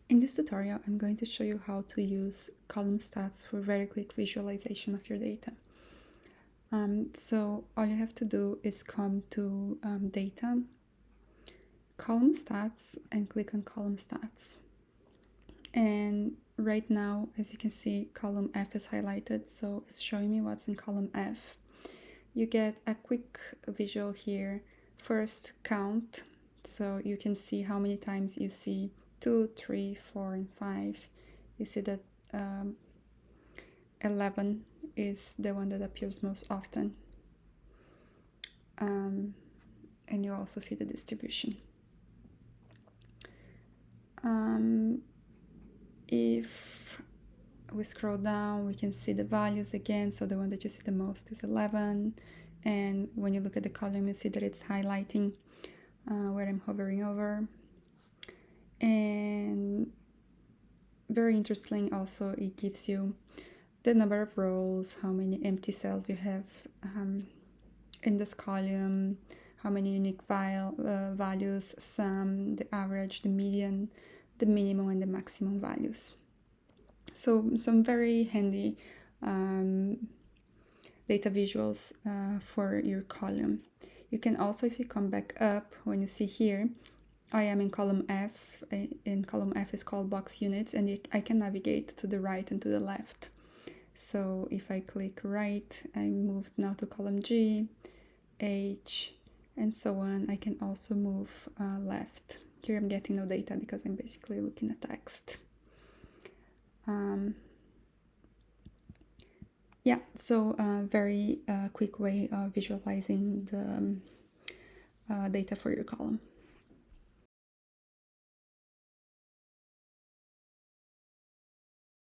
In this tutorial, I'm going to show you how to use column stats for very quick visualization of your data. So all you have to do is come to Data, Column Stats, and click on Column Stats. And right now, as you can see, column F is highlighted, so it's showing me what's in column F. You get a quick visual here. First, count, so you can see how many times you see 2, 3, 4, and 5. You see that 11 is the one that appears most often. And you also see the distribution. If we scroll down, we can see the values again. So the one that you see the most is 11. And when you look at the column, you see that it's highlighting where I'm hovering over. And very interesting also, it gives you the number of rows, how many empty cells you have in this column, how many unique values, sum, the average, the median, the minimum, and the maximum values. So some very handy data visuals for your column. You can also, if you come back up, when you see here, I am in column F. In column F is called box units, and I can navigate to the right and to the left. So if I click right, I moved now to column G, H, and so on. I can also move left. Here I'm getting no data because I'm basically looking at text. Yeah, so very quick way of visualizing the data for your column.